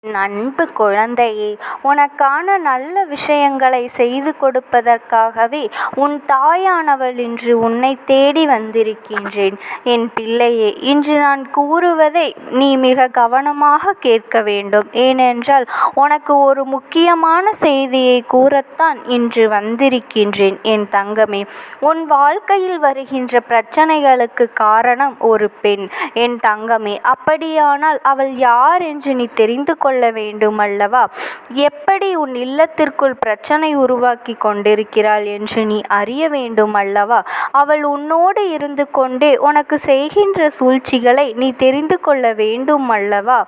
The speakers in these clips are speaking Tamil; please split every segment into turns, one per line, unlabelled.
என் அன்பு குழந்தையே, உனக்கான நல்ல விஷயங்களை செய்து கொடுப்பதற்காகவே உன் தாயானவள் இன்று உன்னை தேடி வந்திருக்கின்றேன். என் பிள்ளையே, இன்று நான் கூறுவதை நீ மிக கவனமாக கேட்க வேண்டும். ஏனென்றால் உனக்கு ஒரு முக்கியமான செய்தியை கூறத்தான் இன்று வந்திருக்கின்றேன். என் தங்கமே, உன் வாழ்க்கையில் வருகின்ற பிரச்சனைகளுக்கு காரணம் ஒரு பெண். என் தங்கமே, அப்படியானால் அவள் யார் என்று நீ தெரிந்து கொள்ள வேண்டும் அல்லவா? எப்படி உன் இல்லத்திற்குள் பிரச்சனை உருவாக்கி கொண்டிருக்கிறாள் என்று நீ அறிய வேண்டும் அல்லவா? அவள் உன்னோடு இருந்து கொண்டே உனக்கு செய்கின்ற சூழ்ச்சிகளை நீ தெரிந்து கொள்ள வேண்டும் அல்லவா?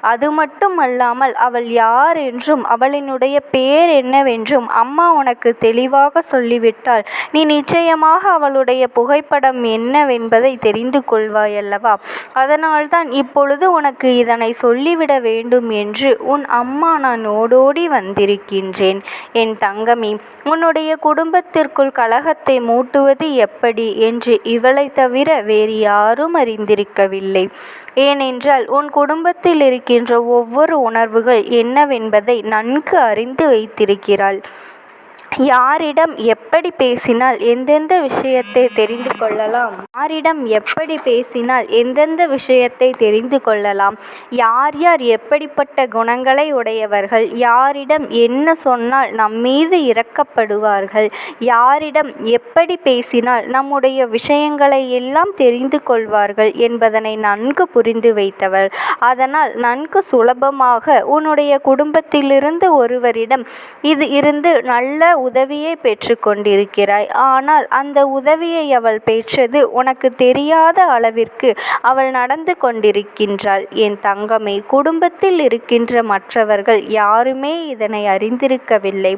அது மட்டும் அல்லாமல் அவள் யார் என்றும் அவளினுடைய பெயர் என்னவென்றும் அம்மா உனக்கு தெளிவாக சொல்லிவிட்டால் நீ நிச்சயமாக அவளுடைய புகைப்படம் என்னவென்பதை தெரிந்து கொள்வாய் அல்லவா? அதனால்தான் இப்பொழுது உனக்கு இதனை சொல்லிவிட வேண்டும் என்று உன் அம்மா நான் ஓடோடி வந்திருக்கின்றேன். என் தங்கமி, உன்னுடைய குடும்பத்திற்குள் கலகத்தை மூட்டுவது எப்படி என்று இவளை தவிர வேறு யாரும் அறிந்திருக்கவில்லை. ஏனென்றால் உன் குடும்பத்தில் இருக்கின்ற ஒவ்வொரு உணர்வுகள் என்னவென்பதை நன்கு அறிந்து வைத்திருக்கிறாள். யாரிடம் எப்படி பேசினால் எந்தெந்த விஷயத்தை தெரிந்து கொள்ளலாம், யாரிடம் எப்படி பேசினால் எந்தெந்த விஷயத்தை தெரிந்து கொள்ளலாம், யார் யார் எப்படிப்பட்ட குணங்களை உடையவர்கள், யாரிடம் என்ன சொன்னால் நம்மீது இரக்கப்படுவார்கள், யாரிடம் எப்படி பேசினால் நம்முடைய விஷயங்களை எல்லாம் தெரிந்து கொள்வார்கள் என்பதனை நன்கு புரிந்து வைத்தவள். அதனால் நன்கு சுலபமாக உன்னுடைய குடும்பத்திலிருந்து ஒருவரிடம் இருந்து நல்ல உதவியை பெற்று கொண்டிருக்கிறாய். ஆனால் அந்த உதவியை அவள் பெற்றது உனக்கு தெரியாத அளவிற்கு அவள் நடந்து கொண்டிருக்கின்றாள். என் தங்கமே, குடும்பத்தில் இருக்கின்ற மற்றவர்கள் யாருமே இதனை அறிந்திருக்கவில்லை.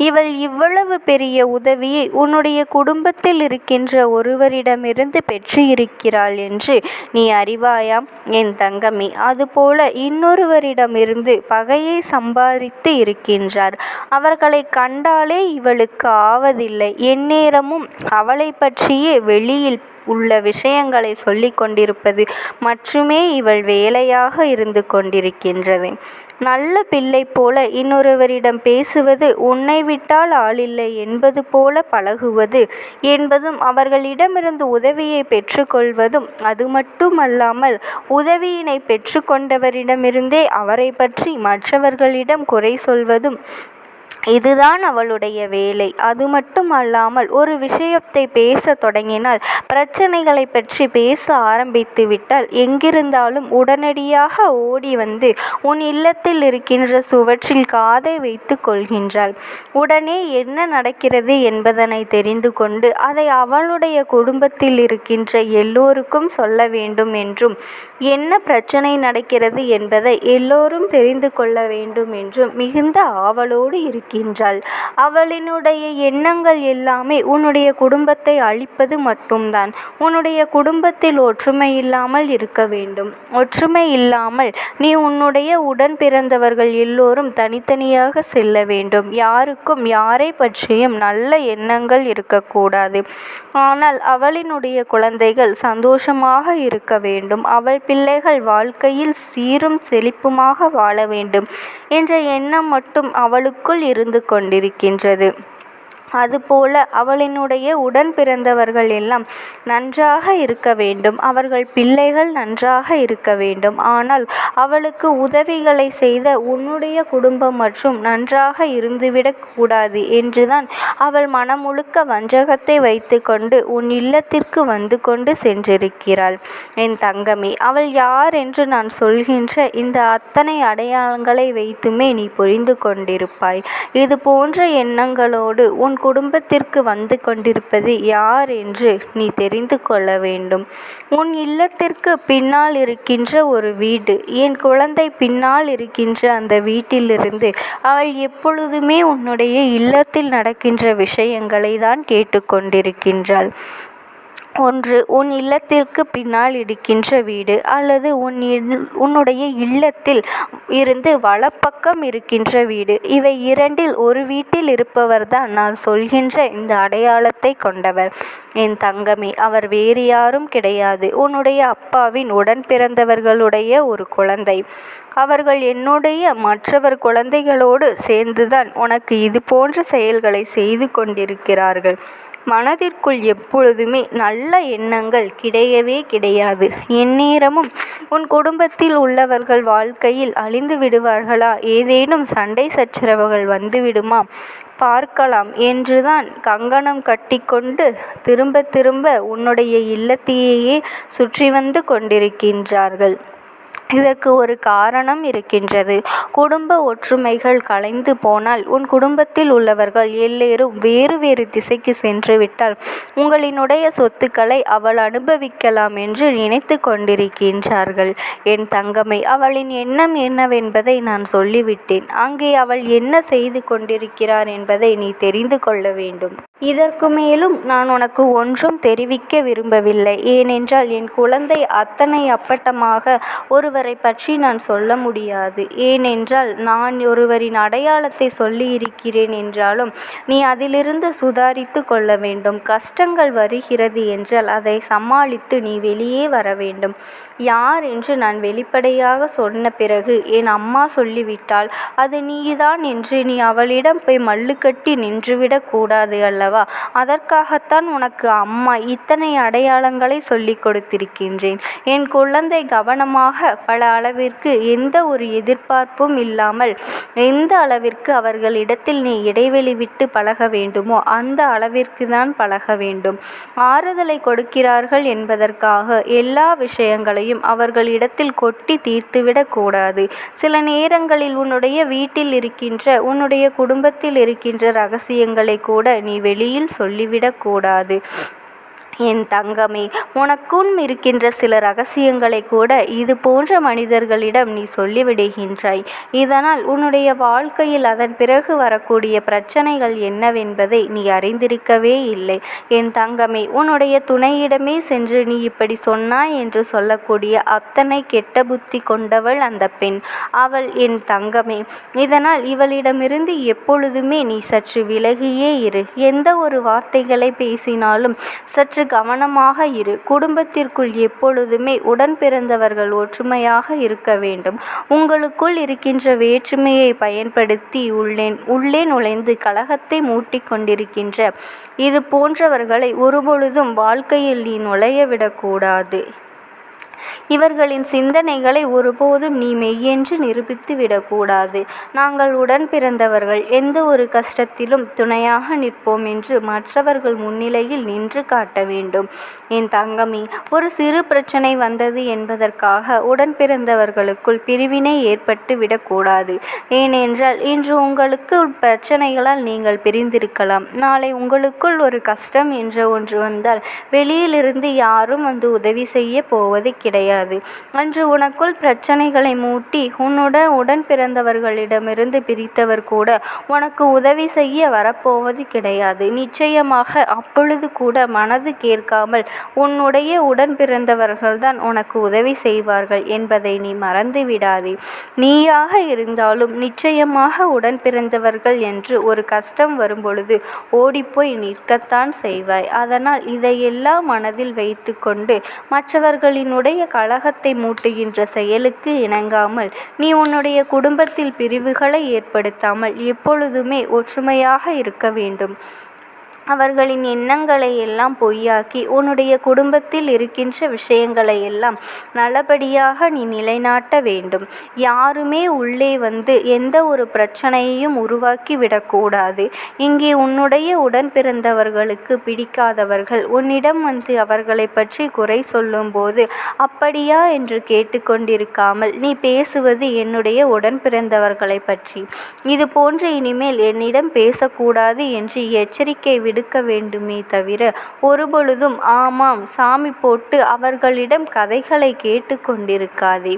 இவள் இவ்வளவு பெரிய உதவியை உன்னுடைய குடும்பத்தில் இருக்கின்ற ஒருவரிடமிருந்து பெற்று இருக்கிறாள் என்று நீ அறிவாயாம் என் தங்கமி? அதுபோல இன்னொருவரிடமிருந்து பகையை சம்பாதித்து இருக்கின்றார். அவர்களை கண்டாலே இவளுக்கு ஆவதில்லை. எந்நேரமும் அவளை பற்றியே வெளியில் உள்ள விஷயங்களை சொல்லி கொண்டிருப்பது மற்றுமே இவள் வேலையாக இருந்து கொண்டிருக்கின்றது. நல்ல பிள்ளை போல இன்னொருவரிடம் பேசுவது, உன்னை விட்டால் ஆளில்லை என்பது போல பழகுவது என்பதும், அவர்களிடமிருந்து உதவியை பெற்றுக்கொள்வதும், அது மட்டுமல்லாமல் உதவியினை பெற்றுக்கொண்டவரிடமிருந்தே அவரை பற்றி மற்றவர்களிடம் குறை சொல்வதும் இதுதான் அவளுடைய வேலை. அது மட்டும் அல்லாமல் ஒரு விஷயத்தை பேச தொடங்கினால், பிரச்சனைகளை பற்றி பேச ஆரம்பித்து விட்டால் எங்கிருந்தாலும் உடனடியாக ஓடி வந்து உன் இல்லத்தில் இருக்கின்ற சுவற்றில் காதை வைத்து கொள்கின்றாள். உடனே என்ன நடக்கிறது என்பதனை தெரிந்து கொண்டு அதை அவளுடைய குடும்பத்தில் இருக்கின்ற எல்லோருக்கும் சொல்ல வேண்டும் என்றும், என்ன பிரச்சனை நடக்கிறது என்பதை எல்லோரும் தெரிந்து கொள்ள வேண்டும் என்றும் மிகுந்த ஆவலோடு இருக்கின்றாள். அவளினுடைய எண்ணங்கள் எல்லாமே உன்னுடைய குடும்பத்தை அழிப்பது மட்டும்தான். உன்னுடைய குடும்பத்தில் ஒற்றுமை இல்லாமல் இருக்க வேண்டும். ஒற்றுமை இல்லாமல் நீ உன்னுடைய உடன் பிறந்தவர்கள் எல்லோரும் தனித்தனியாக செல்ல வேண்டும். யாருக்கும் யாரை பற்றியும் நல்ல எண்ணங்கள் இருக்கக்கூடாது. ஆனால் அவளினுடைய குழந்தைகள் சந்தோஷமாக இருக்க வேண்டும். அவள் பிள்ளைகள் வாழ்க்கையில் சீரும் செழிப்புமாக வாழ வேண்டும் என்ற எண்ணம் மட்டும் அவளுக்குள் இருந்து கொண்டிருக்கின்றது. அதுபோல அவளினுடைய உடன் பிறந்தவர்கள் எல்லாம் நன்றாக இருக்க வேண்டும். அவர்கள் பிள்ளைகள் நன்றாக இருக்க வேண்டும். ஆனால் அவளுக்கு உதவிகளை செய்த உன்னுடைய குடும்பம் மற்றும் நன்றாக இருந்துவிடக் கூடாது என்றுதான் அவள் மனமுழுக்க வஞ்சகத்தை வைத்து கொண்டு உன் இல்லத்திற்கு வந்து கொண்டு சென்றிருக்கிறாள். என் தங்கமே, அவள் யார் என்று நான் சொல்கின்ற இந்த அத்தனை அடையாளங்களை வைத்துமே நீ புரிந்து கொண்டிருப்பாய். இது போன்ற எண்ணங்களோடு உன் குடும்பத்திற்கு வந்து கொண்டிருப்பது யார் என்று நீ தெரிந்து கொள்ள வேண்டும். உன் இல்லத்திற்கு பின்னால் இருக்கின்ற ஒரு வீடு, என் குழந்தை பின்னால் இருக்கின்ற அந்த வீட்டிலிருந்து அவள் எப்பொழுதுமே உன்னுடைய இல்லத்தில் நடக்கின்ற விஷயங்களை தான் கேட்டுக்கொண்டிருக்கின்றாள். ஒன்று உன் இல்லத்திற்கு பின்னால் இருக்கின்ற வீடு, அல்லது உன்னுடைய இல்லத்தில் இருந்து வலப்பக்கம் இருக்கின்ற வீடு. இவை இரண்டில் ஒரு வீட்டில் இருப்பவர்தான் நான் சொல்கின்ற இந்த அடையாளத்தை கொண்டவர். என் தங்கமே, அவர் வேறு யாரும் கிடையாது, உன்னுடைய அப்பாவின் உடன் பிறந்தவர்களுடைய ஒரு குழந்தை. அவர்கள் என்னுடைய மற்றவர் குழந்தைகளோடு சேர்ந்துதான் உனக்கு இது போன்ற செயல்களை செய்து கொண்டிருக்கிறார்கள். மனதிற்குள் எப்பொழுதுமே நல்ல எண்ணங்கள் கிடையவே கிடையாது. எந்நேரமும் உன் குடும்பத்தில் உள்ளவர்கள் வாழ்க்கையில் அழிந்து விடுவார்களா, ஏதேனும் சண்டை சச்சரவுகள் வந்துவிடுமா பார்க்கலாம் என்றுதான் கங்கணம் கட்டிக்கொண்டு திரும்ப திரும்ப உன்னுடைய இல்லத்தையே சுற்றி வந்து கொண்டிருக்கின்றார்கள். இதற்கு ஒரு காரணம் இருக்கின்றது. குடும்ப ஒற்றுமைகள் கலைந்து போனால், உன் குடும்பத்தில் உள்ளவர்கள் எல்லோரும் வேறு வேறு திசைக்கு சென்று விட்டால் உங்களினுடைய சொத்துக்களை அவள் அனுபவிக்கலாம் என்று நினைத்து கொண்டிருக்கின்றார்கள். என் தங்கமே, அவளின் எண்ணம் என்னவென்பதை நான் சொல்லிவிட்டேன். அங்கே அவள் என்ன செய்து கொண்டிருக்கிறார் என்பதை நீ தெரிந்து கொள்ள வேண்டும். இதற்கு மேலும் நான் உனக்கு ஒன்றும் தெரிவிக்க விரும்பவில்லை. ஏனென்றால் என் குழந்தை அத்தனை அப்பட்டமாக ஒருவரை பற்றி நான் சொல்ல முடியாது. ஏனென்றால் நான் ஒருவரின் அடையாளத்தை சொல்லி இருக்கிறேன் என்றாலும் நீ அதிலிருந்து சுதாரித்து கொள்ள வேண்டும். கஷ்டங்கள் வருகிறது என்றால் அதை சமாளித்து நீ வெளியே வர வேண்டும். யார் என்று நான் வெளிப்படையாக சொன்ன பிறகு என் அம்மா சொல்லிவிட்டால் அது நீதான் என்று நீ அவளிடம் போய் மல்லுக்கட்டி நின்றுவிடக் கூடாது அல்லவா? அதற்காகத்தான் உனக்கு அம்மா இத்தனை அடையாளங்களை சொல்லிக் கொடுத்திருக்கின்றேன். என் குழந்தை கவனமாக பல அளவிற்கு எந்த ஒரு எதிர்பார்ப்பும் இல்லாமல் எந்த அளவிற்கு அவர்களிடத்தில் நீ இடைவெளி விட்டு பழக வேண்டுமோ அந்த அளவிற்கு தான் பழக வேண்டும். ஆறுதலை கொடுக்கிறார்கள் என்பதற்காக எல்லா விஷயங்களையும் அவர்களிடத்தில் கொட்டி தீர்த்துவிடக் கூடாது. சில நேரங்களில் உன்னுடைய வீட்டில் இருக்கின்ற உன்னுடைய குடும்பத்தில் இருக்கின்ற ரகசியங்களை கூட நீ வெளியில் சொல்லிவிடக்கூடாது. என் தங்கமே, உனக்கும் இருக்கின்ற சில ரகசியங்களை கூட இது போன்ற மனிதர்களிடம் நீ சொல்லிவிடுகின்றாய். இதனால் உன்னுடைய வாழ்க்கையில் அதன் பிறகு வரக்கூடிய பிரச்சனைகள் என்னவென்பதை நீ அறிந்திருக்கவே இல்லை. என் தங்கமே, உன்னுடைய துணையிடமே சென்று நீ இப்படி சொன்னாய் என்று சொல்லக்கூடிய அத்தனை கெட்ட புத்தி கொண்டவள் அந்த பெண். அவள் என் தங்கமே. இதனால் இவளிடமிருந்து எப்பொழுதுமே நீ சற்று விலகியே இரு. எந்த ஒரு வார்த்தைகளை பேசினாலும் சற்று கவனமாக இரு. குடும்பத்திற்குள் எப்பொழுதுமே உடன் பிறந்தவர்கள் ஒற்றுமையாக இருக்க வேண்டும். உங்களுக்குள் இருக்கின்ற வேற்றுமையை பயன்படுத்தி உள்ளே நுழைந்து கலகத்தை மூட்டிக் கொண்டிருக்கின்ற இது போன்றவர்களை ஒருபொழுதும் வாழ்க்கையில் நீ நுழையவிடக்கூடாது. இவர்களின் சிந்தனைகளை ஒருபோதும் நீ மெய்யென்று நிரூபித்து விடக்கூடாது. நாங்கள் உடன் பிறந்தவர்கள், எந்த ஒரு கஷ்டத்திலும் துணையாக நிற்போம் என்று மற்றவர்கள் முன்னிலையில் நின்று காட்ட வேண்டும். என் தங்கமி, ஒரு சிறு பிரச்சனை வந்தது என்பதற்காக உடன் பிறந்தவர்களுக்குள் பிரிவினை ஏற்பட்டு விடக்கூடாது. ஏனென்றால் இன்று உங்களுக்கு பிரச்சனைகளால் நீங்கள் பிரிந்திருக்கலாம். நாளை உங்களுக்குள் ஒரு கஷ்டம் என்ற ஒன்று வந்தால் வெளியிலிருந்து யாரும் வந்து உதவி செய்ய போவது கிடையாது. அன்று உனக்குள் பிரச்சனைகளை மூட்டி உடன் பிறந்தவர்களிடமிருந்து பிரித்தவர் கூட உனக்கு உதவி செய்ய வரப்போவது கிடையாது. நிச்சயமாக அப்பொழுது கூட மனது கேட்காமல் உன்னுடைய உடன் பிறந்தவர்கள்தான் உனக்கு உதவி செய்வார்கள் என்பதை நீ மறந்து விடாதே. நீயாக இருந்தாலும் நிச்சயமாக உடன் பிறந்தவர்கள் என்று ஒரு கஷ்டம் வரும்பொழுது ஓடிப்போய் நிற்கத்தான் செய்வாய். அதனால் இதையெல்லாம் மனதில் வைத்து கொண்டு மற்றவர்களினுடைய கலகத்தை மூட்டுகின்ற செயலுக்கு இணங்காமல் நீ உன்னுடைய குடும்பத்தில் பிரிவுகளை ஏற்படுத்தாமல் எப்பொழுதுமே ஒற்றுமையாக இருக்க வேண்டும். அவர்களின் எண்ணங்களை எல்லாம் பொய்யாக்கி உன்னுடைய குடும்பத்தில் இருக்கின்ற விஷயங்களை எல்லாம் நல்லபடியாக நீ நிலைநாட்ட வேண்டும். யாருமே உள்ளே வந்து எந்த ஒரு பிரச்சனையையும் உருவாக்கி விடக்கூடாது. இங்கே உன்னுடைய உடன் பிறந்தவர்களுக்கு பிடிக்காதவர்கள் உன்னிடம் வந்து அவர்களை பற்றி குறை சொல்லும்போது அப்படியா என்று கேட்டுக்கொண்டிருக்காமல் நீ பேசுவது என்னுடைய உடன் பிறந்தவர்களை பற்றி. இது போன்று இனிமேல் என்னிடம் பேசக்கூடாது என்று எச்சரிக்கை விட எடுக்க வேண்டுமே தவிர ஒருபொழுதும் ஆமாம் சாமி போட்டு அவர்களிடம் கதைகளை கேட்டு கொண்டிருக்காதே.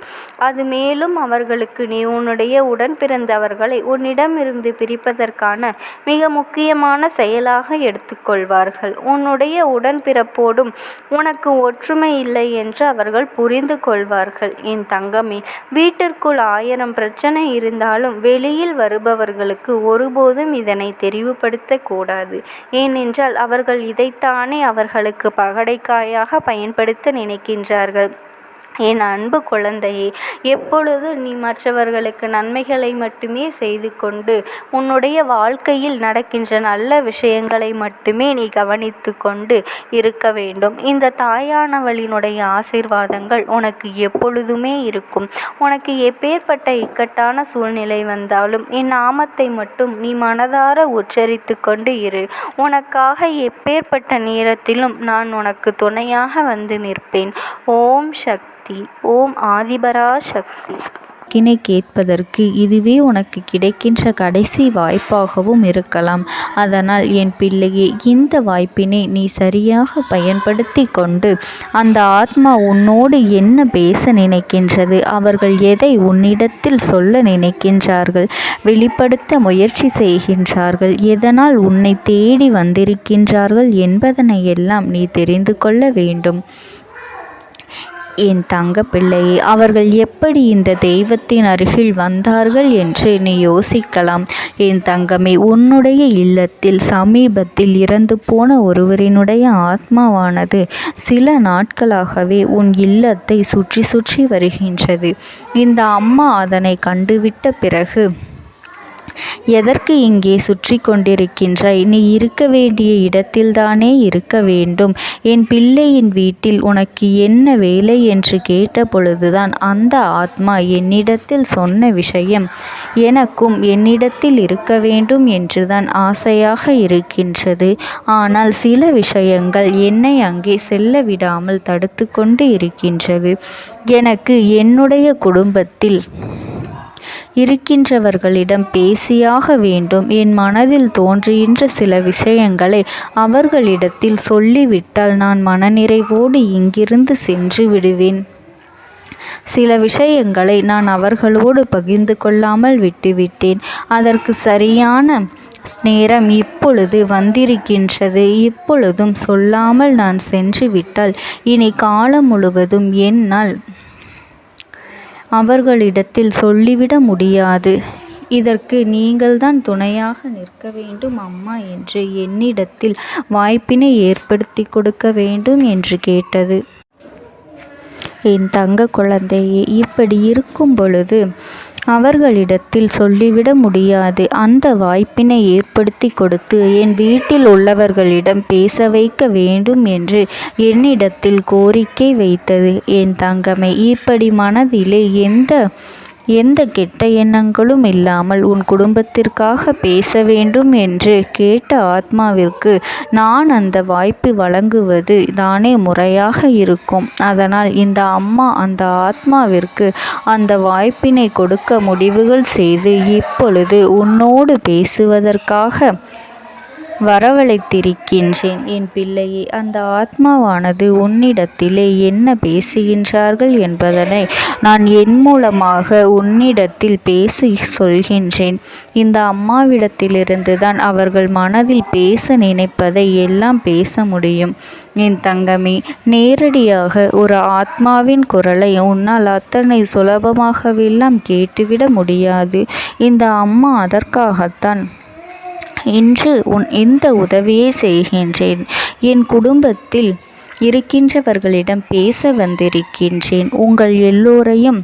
அது மேலும் அவர்களுக்கு நீ உன்னுடைய உடன் பிறந்தவர்களை உன்னிடமிருந்து பிரிப்பதற்கான மிக முக்கியமான செயலாக எடுத்துக்கொள்வார்கள். உன்னுடைய உடன்பிறப்போடும் உனக்கு ஒற்றுமை இல்லை என்று அவர்கள் புரிந்து கொள்வார்கள். என் தங்கமே, வீட்டிற்குள் 1000 பிரச்சனை இருந்தாலும் வெளியில் வருபவர்களுக்கு ஒருபோதும் இதனை தெரிவுபடுத்த கூடாது. ஏனென்றால் அவர்கள் இதைத்தானே அவர்களுக்கு பகடைக்காயாக பயன்படுத்த நினைக்கின்றார்கள். என் அன்பு குழந்தையே, எப்பொழுது நீ மற்றவர்களுக்கு நன்மைகளை மட்டுமே செய்து கொண்டு உன்னுடைய வாழ்க்கையில் நடக்கின்ற நல்ல விஷயங்களை மட்டுமே நீ கவனித்து கொண்டு இருக்க வேண்டும். இந்த தாயானவளினுடைய ஆசீர்வாதங்கள் உனக்கு எப்பொழுதுமே இருக்கும். உனக்கு எப்பேற்பட்ட இக்கட்டான சூழ்நிலை வந்தாலும் என் நாமத்தை மட்டும் நீ மனதார உச்சரித்து கொண்டு இரு. உனக்காக எப்பேற்பட்ட நேரத்திலும் நான் உனக்கு துணையாக வந்து நிற்பேன். ஓம் சக்தி. ஓம் ஆதிபரா சக்தி.
வாக்கினை கேட்பதற்கு இதுவே உனக்கு கிடைக்கின்ற கடைசி வாய்ப்பாகவும் இருக்கலாம். அதனால் என் பிள்ளையே, இந்த வாய்ப்பினை நீ சரியாக பயன்படுத்தி கொண்டு அந்த ஆத்மா உன்னோடு என்ன பேச நினைக்கின்றது, அவர்கள் எதை உன்னிடத்தில் சொல்ல நினைக்கின்றார்கள், வெளிப்படுத்த முயற்சி செய்கின்றார்கள், எதனால் உன்னை தேடி வந்திருக்கின்றார்கள் என்பதனை எல்லாம் நீ தெரிந்து கொள்ள வேண்டும். என் தங்க பிள்ளையே, அவர்கள் எப்படி இந்த தெய்வத்தின் அருகில் வந்தார்கள் என்று நீ யோசிக்கலாம். என் தங்கமே, உன்னுடைய இல்லத்தில் சமீபத்தில் இறந்து போன ஒருவரினுடைய ஆத்மாவானது சில நாட்களாகவே உன் இல்லத்தை சுற்றி சுற்றி வருகின்றது. இந்த அம்மா அதனை கண்டுவிட்ட பிறகு, எதற்கு இங்கே சுற்றி கொண்டிருக்கின்றாய்? நீ இருக்க வேண்டிய இடத்தில்தானே இருக்க வேண்டும். என் பிள்ளையின் வீட்டில் உனக்கு என்ன வேலை என்று கேட்ட பொழுதுதான் அந்த ஆத்மா என்னிடத்தில் சொன்ன விஷயம், எனக்கும் என்னிடத்தில் இருக்க வேண்டும் என்றுதான் ஆசையாக இருக்கின்றது. ஆனால் சில விஷயங்கள் என்னை அங்கே செல்ல விடாமல் தடுத்து கொண்டு இருக்கின்றது. எனக்கு என்னுடைய குடும்பத்தில் இருக்கின்றவர்களிடம் பேசியாக வேண்டும். என் மனதில் தோன்றுகின்ற சில விஷயங்களை அவர்களிடத்தில் சொல்லிவிட்டால் நான் மனநிறைவோடு இங்கிருந்து சென்று விடுவேன். சில விஷயங்களை நான் அவர்களோடு பகிர்ந்து கொள்ளாமல் விட்டுவிட்டேன். அதற்கு சரியான நேரம் இப்பொழுது வந்திருக்கின்றது. இப்பொழுதும் சொல்லாமல் நான் சென்று விட்டால் இனி காலம் முழுவதும் என்னால் அவர்களிடத்தில் சொல்லிவிட முடியாது. இதற்கு நீங்கள்தான் துணையாக நிற்க வேண்டும் அம்மா என்று என்னிடத்தில் வாய்ப்பினை ஏற்படுத்தி கொடுக்க வேண்டும் என்று கேட்டது. என் தங்க குழந்தையே, இப்படி இருக்கும் பொழுது அவர்களிடத்தில் சொல்லிவிட முடியாது. அந்த வாய்ப்பினை ஏற்படுத்தி கொடுத்து என் வீட்டில் உள்ளவர்களிடம் பேச வைக்க வேண்டும் என்று என்னிடத்தில் கோரிக்கை வைத்தது. என் தங்கமே, இப்படி மனதிலே எந்த கெட்ட எண்ணங்களும் இல்லாமல் உன் குடும்பத்திற்காக பேச வேண்டும் என்று கேட்ட ஆத்மாவிற்கு நான் அந்த வாய்ப்பு வழங்குவது தானே முறையாக இருக்கும். அதனால் இந்த அம்மா அந்த ஆத்மாவிற்கு அந்த வாய்ப்பினை கொடுக்க முடிவுகள் செய்து இப்பொழுது உன்னோடு பேசுவதற்காக வரவழைத்திருக்கின்றேன். என் பிள்ளையே, அந்த ஆத்மாவானது உன்னிடத்திலே என்ன பேசுகின்றார்கள் என்பதனை நான் என் மூலமாக உன்னிடத்தில் பேசி சொல்கின்றேன். இந்த அம்மாவிடத்திலிருந்து தான் அவர்கள் மனதில் பேச நினைப்பதை எல்லாம் பேச முடியும். என் தங்கமே, நேரடியாக ஒரு ஆத்மாவின் குரலை உன்னால் அத்தனை சுலபமாகவெல்லாம் கேட்டுவிட முடியாது. இந்த அம்மா அதற்காகத்தான் இன்று இந்த உதவியை செய்கின்றேன். என் குடும்பத்தில் இருக்கின்றவர்களிடம் பேச வந்திருக்கின்றேன். உங்கள் எல்லோரையும்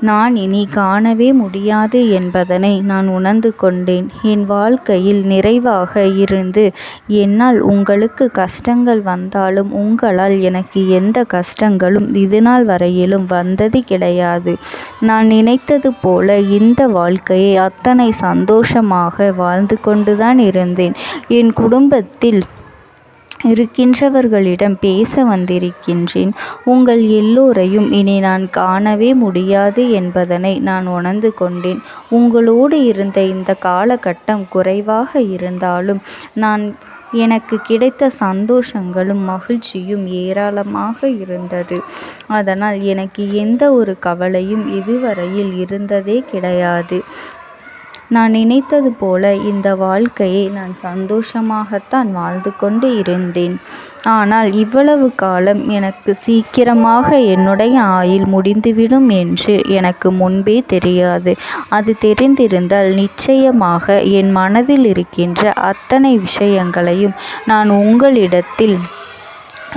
நான் இனி காணவே முடியாது என்பதனை நான் உணர்ந்து கொண்டேன். என் வாழ்க்கையில் நிறைவாக இருந்து என்னால் உங்களுக்கு கஷ்டங்கள் வந்தாலும் உங்களால் எனக்கு எந்த கஷ்டங்களும் இதுநாள் வரையிலும் வந்தது கிடையாது. நான் நினைத்தது போல இந்த வாழ்க்கையை அத்தனை சந்தோஷமாக வாழ்ந்து கொண்டுதான் இருந்தேன். என் குடும்பத்தில் இருக்கின்றவர்களிடம் பேச வந்திருக்கின்றேன். உங்கள் எல்லோரையும் இனி நான் காணவே முடியாது என்பதனை நான் உணர்ந்து கொண்டேன். உங்களோடு இருந்த இந்த காலகட்டம் குறைவாக இருந்தாலும் நான் எனக்கு கிடைத்த சந்தோஷங்களும் மகிழ்ச்சியும் ஏராளமாக இருந்தது. அதனால் எனக்கு எந்த ஒரு கவலையும் இதுவரையில் இருந்ததே கிடையாது. நான் நினைத்தது போல இந்த வாழ்க்கையை நான் சந்தோஷமாகத்தான் வாழ்ந்து கொண்டு இருந்தேன். ஆனால் இவ்வளவு காலம் எனக்கு சீக்கிரமாக என்னுடைய ஆயுள் முடிந்துவிடும் என்று எனக்கு முன்பே தெரியாது. அது தெரிந்திருந்தால் நிச்சயமாக என் மனதில் இருக்கின்ற அத்தனை விஷயங்களையும் நான் உங்களிடத்தில்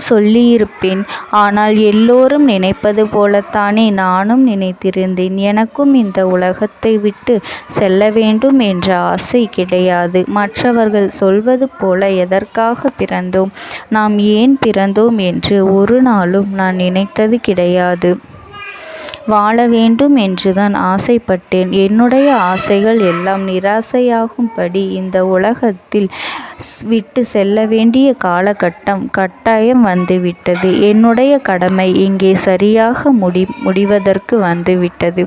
சொல்லியிருப்பேன். ஆனால் எல்லோரும் நினைப்பது போலத்தானே நானும் நினைத்திருந்தேன். எனக்கும் இந்த உலகத்தை விட்டு செல்ல வேண்டும் என்ற ஆசை கிடையாது. மற்றவர்கள் சொல்வது போல எதற்காக பிறந்தோம், நாம் ஏன் பிறந்தோம் என்று ஒரு நாளும் நான் நினைத்தது கிடையாது. வாழ வேண்டும் என்றுதான் ஆசைப்பட்டேன். என்னுடைய ஆசைகள் எல்லாம் நிராசையாகும்படி இந்த உலகத்தில் விட்டு செல்ல வேண்டிய காலகட்டம் கட்டாயம் வந்துவிட்டது. என்னுடைய கடமை இங்கே சரியாக முடிவதற்கு வந்துவிட்டது.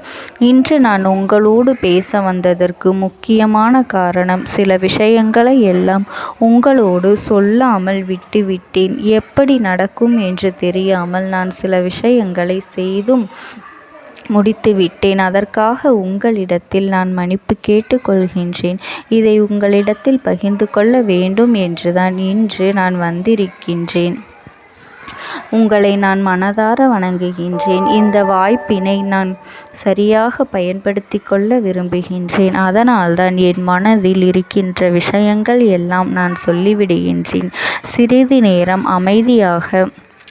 இன்று நான் உங்களோடு பேச வந்ததற்கு முக்கியமான காரணம், சில விஷயங்களை எல்லாம் உங்களோடு சொல்லாமல் விட்டுவிட்டேன். எப்படி நடக்கும் என்று தெரியாமல் நான் சில விஷயங்களை செய்தும் முடித்துவிட்டேன். அதற்காக உங்களிடத்தில் நான் மன்னிப்பு கேட்டுக்கொள்கின்றேன். இதை உங்களிடத்தில் பகிர்ந்து கொள்ள வேண்டும் என்றுதான் இன்று நான் வந்திருக்கின்றேன். உங்களை நான் மனதார வணங்குகின்றேன். இந்த வாய்ப்பினை நான் சரியாக பயன்படுத்தி கொள்ள விரும்புகின்றேன். அதனால்தான் என் மனதில் இருக்கின்ற விஷயங்கள் எல்லாம் நான் சொல்லிவிடுகின்றேன். சிறிது நேரம் அமைதியாக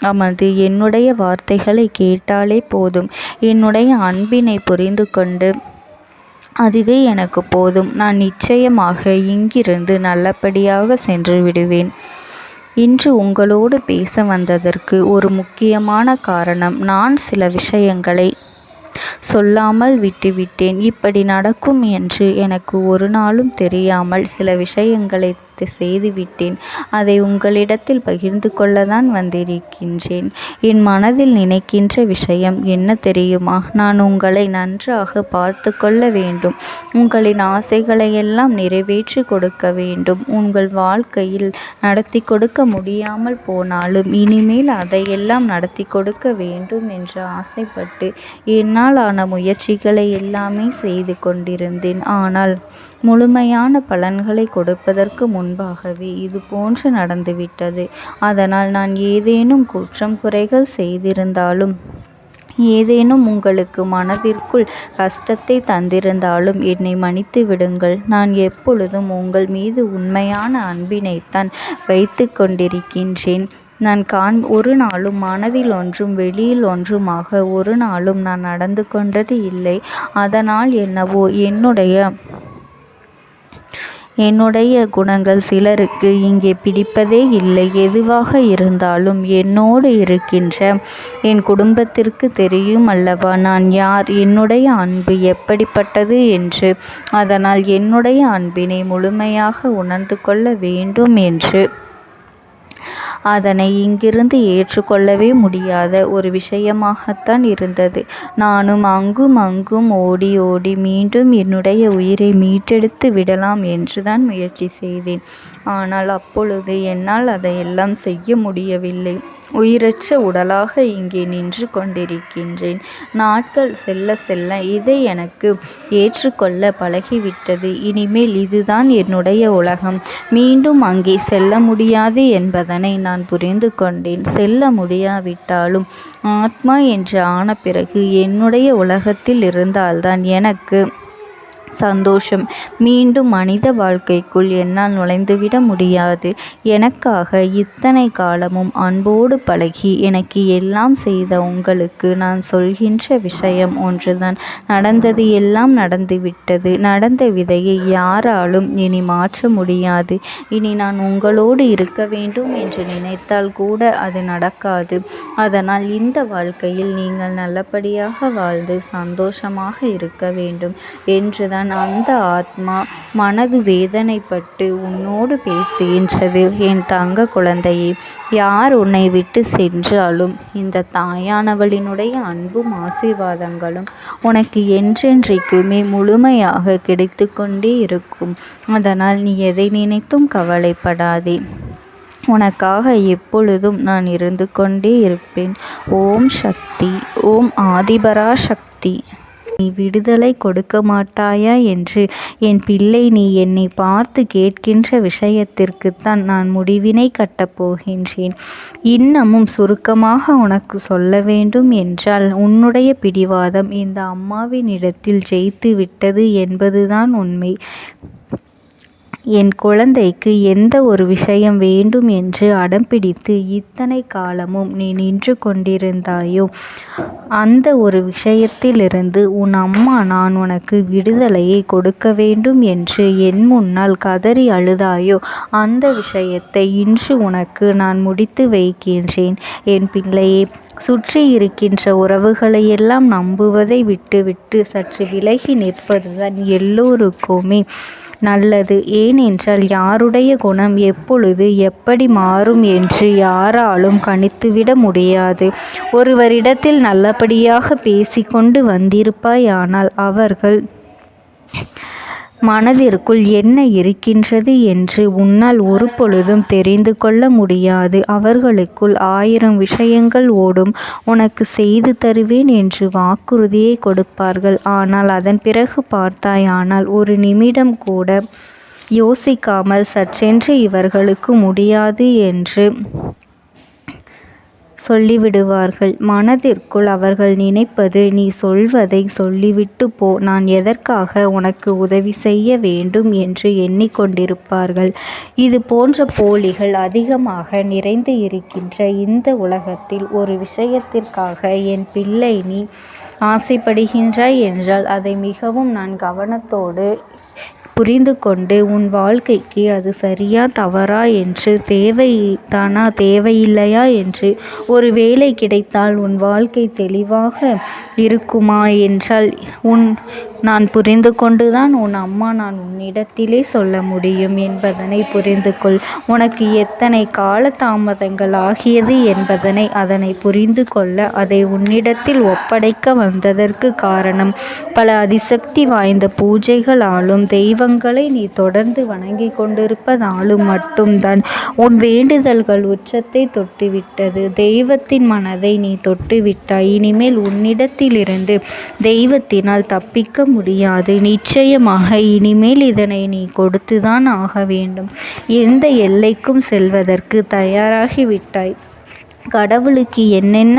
அமர்ந்து என்னுடைய வார்த்தைகளை கேட்டாலே போதும். என்னுடைய அன்பினை புரிந்து கொண்டு அதுவே எனக்கு போதும். நான் நிச்சயமாக இங்கிருந்து நல்லபடியாக சென்று விடுவேன். இன்று உங்களோடு பேச வந்ததற்கு ஒரு முக்கியமான காரணம், நான் சில விஷயங்களை சொல்லாமல் விட்டுவிட்டேன். இப்படி நடக்கும் என்று எனக்கு ஒரு நாளும் தெரியாமல் சில விஷயங்களை செய்துவிட்டேன். அதை உங்களிடத்தில் பகிர்ந்து கொள்ளத்தான் வந்திருக்கின்றேன். என் மனதில் நினைக்கின்ற விஷயம் என்ன தெரியுமா? நான் உங்களை நன்றாக பார்த்து கொள்ள வேண்டும். உங்களின் ஆசைகளை எல்லாம் நிறைவேற்றி கொடுக்க வேண்டும். உங்கள் வாழ்க்கையில் நடத்தி கொடுக்க முடியாமல் போனாலும் இனிமேல் அதையெல்லாம் நடத்தி கொடுக்க வேண்டும் என்று ஆசைப்பட்டு என்னால் ஆன முயற்சிகளை எல்லாமே செய்து கொண்டிருந்தேன். ஆனால் முழுமையான பலன்களை கொடுப்பதற்கு முன்பாகவே இது போன்று நடந்துவிட்டது. அதனால் நான் ஏதேனும் குற்றம் குறைகள் செய்திருந்தாலும், ஏதேனும் உங்களுக்கு மனதிற்குள் கஷ்டத்தை தந்திருந்தாலும் என்னை மன்னித்து விடுங்கள். நான் எப்பொழுதும் உங்கள் மீது உண்மையான அன்பினைத்தான் வைத்து கொண்டிருக்கின்றேன். நான் ஒரு நாளும் மனதில் ஒன்றும் வெளியில் ஒன்றுமாக ஒரு நாளும் நான் நடந்து கொண்டது இல்லை. அதனால் என்னவோ என்னுடைய குணங்கள் சிலருக்கு இங்கே பிடிப்பதே இல்லை. எதுவாக இருந்தாலும் என்னோடு இருக்கின்ற என் குடும்பத்திற்கு தெரியும் அல்லவா நான் யார், என்னுடைய அன்பு எப்படிப்பட்டது என்று. அதனால் என்னுடைய அன்பினை முழுமையாக உணர்ந்து கொள்ள வேண்டும் என்று அதனை இங்கிருந்து ஏற்றுக்கொள்ளவே முடியாத ஒரு விஷயமாகத்தான் இருந்தது. நானும் அங்கும் ஓடி ஓடி மீண்டும் என்னுடைய உயிரை மீட்டெடுத்து விடலாம் என்றுதான் முயற்சி செய்தேன். ஆனால் அப்பொழுது என்னால் அதையெல்லாம் செய்ய முடியவில்லை. உயிரற்ற உடலாக இங்கே நின்று கொண்டிருக்கின்றேன். நாட்கள் செல்ல செல்ல இதை எனக்கு ஏற்றுக்கொள்ள பழகிவிட்டது. இனிமேல் இதுதான் என்னுடைய உலகம். மீண்டும் அங்கே செல்ல முடியாது என்பதனை நான் புரிந்து கொண்டேன். செல்ல முடியாவிட்டாலும் ஆத்மா என்று ஆன பிறகு என்னுடைய உலகத்தில் இருந்தால்தான் எனக்கு சந்தோஷம். மீண்டும் மனித வாழ்க்கைக்குள் என்னால் நுழைந்துவிட முடியாது. எனக்காக இத்தனை காலமும் அன்போடு பழகி எனக்கு எல்லாம் செய்த உங்களுக்கு நான் சொல்கின்ற விஷயம் ஒன்றுதான். நடந்தது எல்லாம் நடந்துவிட்டது. நடந்த விதையை யாராலும் இனி மாற்ற முடியாது. இனி நான் உங்களோடு இருக்க வேண்டும் என்று நினைத்தால் கூட அது நடக்காது. அதனால் இந்த வாழ்க்கையில் நீங்கள் நல்லபடியாக வாழ்ந்து சந்தோஷமாக இருக்க வேண்டும் என்றுதான் அந்த ஆத்மா மனது வேதனைப்பட்டு உன்னோடு பேசுகின்றது. என் தங்க குழந்தையே, யார் உன்னை விட்டு சென்றாலும் இந்த தாயானவளினுடைய அன்பும் ஆசீர்வாதங்களும் உனக்கு என்றென்றைக்குமே முழுமையாக கிடைத்து கொண்டே இருக்கும். அதனால் நீ எதை நினைத்தும் கவலைப்படாதே. உனக்காக எப்பொழுதும் நான் இருந்து கொண்டே இருப்பேன். ஓம் சக்தி. ஓம் ஆதிபரா சக்தி. நீ விடுதலை கொடுக்க மாட்டாயா என்று என் பிள்ளை நீ என்னை பார்த்து கேட்கின்ற விஷயத்திற்குத்தான் நான் முடிவினை கட்டப் போகின்றேன். இன்னமும் சுருக்கமாக உனக்கு சொல்ல வேண்டும் என்றால், உன்னுடைய பிடிவாதம் இந்த அம்மாவினிடத்தில் ஜெயித்து விட்டது என்பதுதான் உண்மை. என் குழந்தைக்கு எந்த ஒரு விஷயம் வேண்டும் என்று அடம்பிடித்து இத்தனை காலமும் நீ நின்று கொண்டிருந்தாயோ, அந்த ஒரு விஷயத்திலிருந்து உன் அம்மா நான் உனக்கு விடுதலையை கொடுக்க வேண்டும் என்று என் முன்னால் கதறி அழுதாயோ, அந்த விஷயத்தை இன்று உனக்கு நான் முடித்து வைக்கின்றேன். என் பிள்ளையே, சுற்றி இருக்கின்ற உறவுகளையெல்லாம் நம்புவதை விட்டுவிட்டு சற்று விலகி நிற்பதுதான் எல்லோருக்குமே நல்லது. ஏனென்றால் யாருடைய குணம் எப்பொழுது எப்படி மாறும் என்று யாராலும் கணித்துவிட முடியாது. ஒருவரிடத்தில் நல்லபடியாக பேசிக்கொண்டு வந்திருப்பாயானால் அவர்கள் மனதிற்குள் என்ன இருக்கின்றது என்று உன்னால் ஒரு பொழுதும் தெரிந்து கொள்ள முடியாது. அவர்களுக்குள் 1000 விஷயங்கள் ஓடும். உனக்கு செய்து தருவேன் என்று வாக்குறுதியை கொடுப்பார்கள். ஆனால் அதன் பிறகு பார்த்தாயானால் ஒரு நிமிடம் கூட யோசிக்காமல் சற்றென்று இவர்களுக்கு முடியாது என்று சொல்லிவிடுவார்கள். மனதிற்குள் அவர்கள் நினைப்பது, நீ சொல்வதை சொல்லிவிட்டு போ, நான் எதற்காக உனக்கு உதவி செய்ய வேண்டும் என்று எண்ணிக்கொண்டிருப்பார்கள். இது போன்ற போலிகள் அதிகமாக நிறைந்து இருக்கின்ற இந்த உலகத்தில் ஒரு விஷயத்திற்காக என் பிள்ளை நீ ஆசைப்படுகின்றாய் என்றால் அதை மிகவும் நான் கவனத்தோடு புரிந்து கொண்டு உன் வாழ்க்கைக்கு அது சரியா தவறா என்று, தேவைதானா தேவையில்லையா என்று, ஒரு வேலை கிடைத்தால் உன் வாழ்க்கை தெளிவாக இருக்குமா என்றால் நான் புரிந்து கொண்டுதான் உன் அம்மா நான் உன்னிடத்திலே சொல்ல முடியும் என்பதனை புரிந்து கொள். உனக்கு எத்தனை கால தாமதங்கள் ஆகியது என்பதனை அதனை புரிந்து கொள்ள அதை உன்னிடத்தில் ஒப்படைக்க வந்ததற்கு காரணம், பல அதிசக்தி வாய்ந்த பூஜைகளாலும் தெய்வங்களை நீ தொடர்ந்து வணங்கி கொண்டிருப்பதாலும் மட்டும்தான் உன் வேண்டுதல்கள் உச்சத்தை தொட்டுவிட்டது. தெய்வத்தின் மனதை நீ தொட்டுவிட்டாய். இனிமேல் உன்னிடத்திலிருந்து தெய்வத்தினால் தப்பிக்க முடியாது. நிச்சயமாக இனிமேல் இதனை நீ கொடுத்துதான் ஆக வேண்டும். எந்த எல்லைக்கும் செல்வதற்கு தயாராகிவிட்டாய். கடவுளுக்கு என்னென்ன